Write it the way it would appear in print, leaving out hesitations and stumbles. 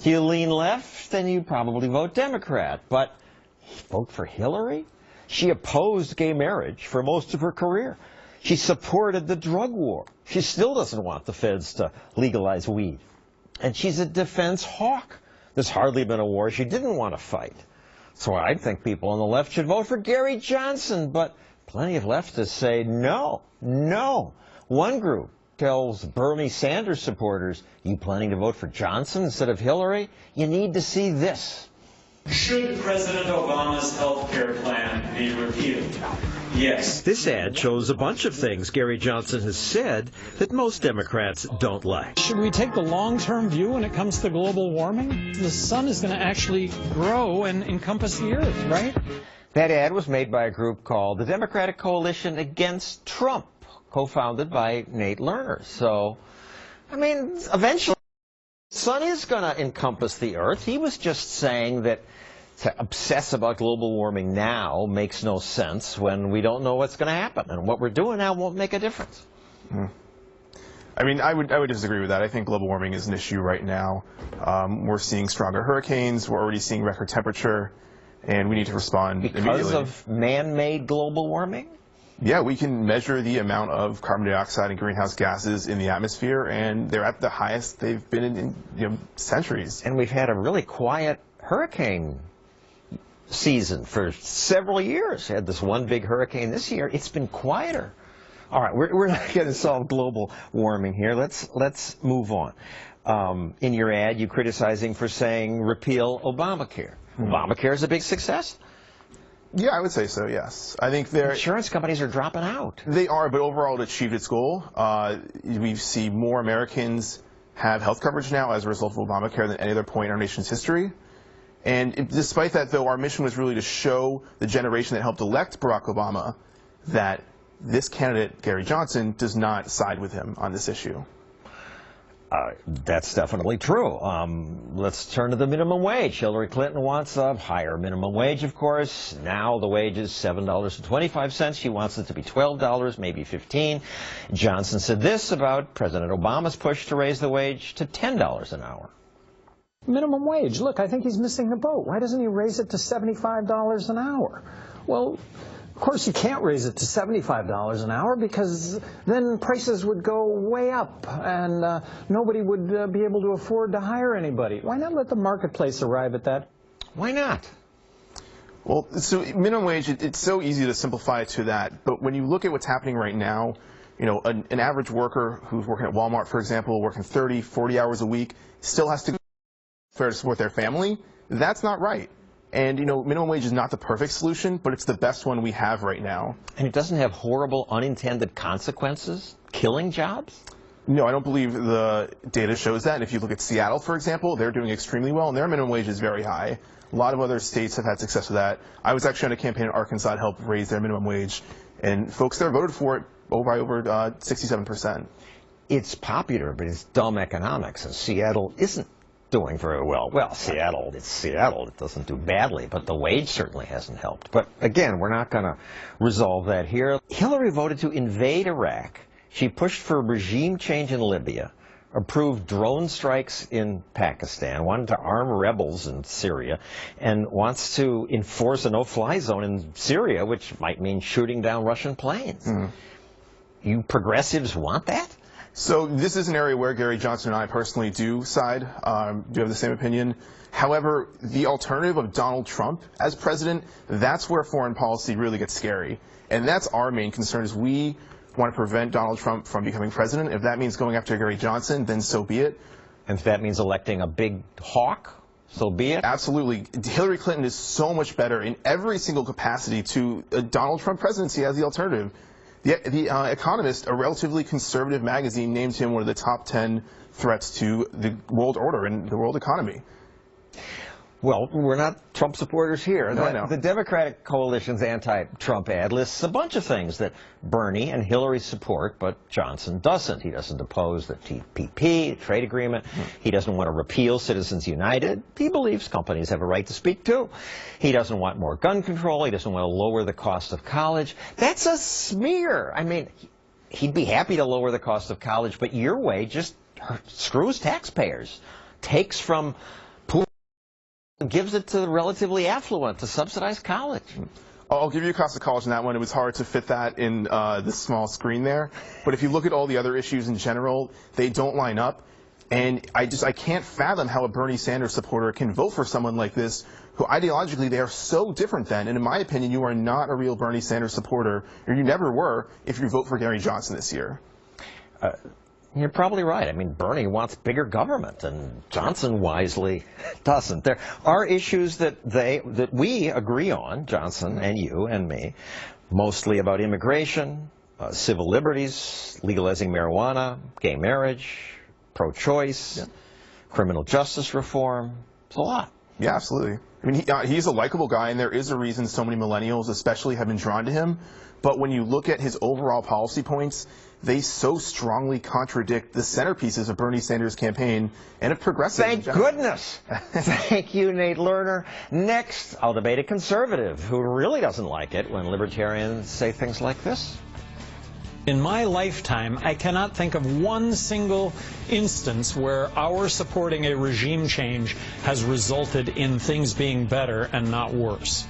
You lean left, then you probably vote Democrat. But vote for Hillary? She opposed gay marriage for most of her career. She supported the drug war. She still doesn't want the feds to legalize weed. And she's a defense hawk. There's hardly been a war she didn't want to fight. So I think people on the left should vote for Gary Johnson, but plenty of leftists say no, no. One group tells Bernie Sanders supporters, you planning to vote for Johnson instead of Hillary? You need to see this. Should President Obama's health care plan be repealed? Yes. This ad shows a bunch of things Gary Johnson has said that most Democrats don't like. Should we take the long-term view when it comes to global warming? The sun is going to actually grow and encompass the earth, right? That ad was made by a group called the Democratic Coalition Against Trump, co-founded by Nate Lerner. So, I mean, eventually the sun is going to encompass the earth. He was just saying that to obsess about global warming now makes no sense when we don't know what's going to happen, and what we're doing now won't make a difference. I mean, I would disagree with that. I think global warming is an issue right now. We're seeing stronger hurricanes. We're already seeing record temperature, and we need to respond immediately. Because of man-made global warming? Yeah, we can measure the amount of carbon dioxide and greenhouse gases in the atmosphere, and they're at the highest they've been in centuries. And we've had a really quiet hurricane season for several years. Had this one big hurricane this year. It's been quieter. All right, we're not going to solve global warming here. Let's move on. In your ad, you criticizing for saying repeal Obamacare. Obamacare is a big success. Yeah, I would say so, yes. I think insurance companies are dropping out. They are, but overall it achieved its goal. We see more Americans have health coverage now as a result of Obamacare than any other point in our nation's history. And despite that, though, our mission was really to show the generation that helped elect Barack Obama that this candidate, Gary Johnson, does not side with him on this issue. That's definitely true. Let's turn to the minimum wage. Hillary Clinton wants a higher minimum wage, of course. Now the wage is $7.25. She wants it to be $12, maybe $15. Johnson said this about President Obama's push to raise the wage to $10 an hour. Minimum wage. Look, I think he's missing the boat. Why doesn't he raise it to $75 an hour? Well, of course you can't raise it to $75 an hour because then prices would go way up and nobody would be able to afford to hire anybody. Why not let the marketplace arrive at that? Why not? Well, so minimum wage, it's so easy to simplify it to that. But when you look at what's happening right now, you know, an average worker who's working at Walmart, for example, working 30, 40 hours a week, still has to fair to support their family. That's not right. And, you know, minimum wage is not the perfect solution, but it's the best one we have right now. And it doesn't have horrible unintended consequences, killing jobs? No, I don't believe the data shows that. And if you look at Seattle, for example, they're doing extremely well, and their minimum wage is very high. A lot of other states have had success with that. I was actually on a campaign in Arkansas to help raise their minimum wage, and folks there voted for it by over 67%. It's popular, but it's dumb economics, and Seattle isn't doing very well. Well, Seattle, it's Seattle. It doesn't do badly, but the wage certainly hasn't helped. But again, we're not going to resolve that here. Hillary voted to invade Iraq. She pushed for regime change in Libya, approved drone strikes in Pakistan, wanted to arm rebels in Syria, and wants to enforce a no-fly zone in Syria, which might mean shooting down Russian planes. You progressives want that? So this is an area where Gary Johnson and I personally do side, do have the same opinion. However, the alternative of Donald Trump as president, that's where foreign policy really gets scary. And that's our main concern, is we want to prevent Donald Trump from becoming president. If that means going after Gary Johnson, then so be it. And if that means electing a big hawk, so be it? Absolutely. Hillary Clinton is so much better in every single capacity to a Donald Trump presidency as the alternative. The Economist, a relatively conservative magazine, named him one of the top 10 threats to the world order and the world economy. Well, we're not Trump supporters here. No, I know. The Democratic Coalition's anti-Trump ad lists a bunch of things that Bernie and Hillary support, but Johnson doesn't. He doesn't oppose the TPP, trade agreement. He doesn't want to repeal Citizens United. He believes companies have a right to speak too. He doesn't want more gun control. He doesn't want to lower the cost of college. That's a smear. I mean, he'd be happy to lower the cost of college, but your way just screws taxpayers, takes from gives it to the relatively affluent to subsidize college. I'll give you a cost of college on that one. It was hard to fit that in this small screen there. But if you look at all the other issues in general, they don't line up. And I can't fathom how a Bernie Sanders supporter can vote for someone like this, who ideologically they are so different than. And in my opinion, you are not a real Bernie Sanders supporter, or you never were, if you vote for Gary Johnson this year. You're probably right. I mean, Bernie wants bigger government, and Johnson wisely doesn't. There are issues that we agree on, Johnson and you and me, mostly about immigration, civil liberties, legalizing marijuana, gay marriage, pro-choice, criminal justice reform. It's a lot. Yeah, absolutely. I mean, he's a likable guy, and there is a reason so many millennials especially have been drawn to him. But when you look at his overall policy points, they so strongly contradict the centerpieces of Bernie Sanders' campaign and of progressives. Thank goodness. Thank you, Nate Lerner. Next, I'll debate a conservative who really doesn't like it when libertarians say things like this. In my lifetime, I cannot think of one single instance where our supporting a regime change has resulted in things being better and not worse.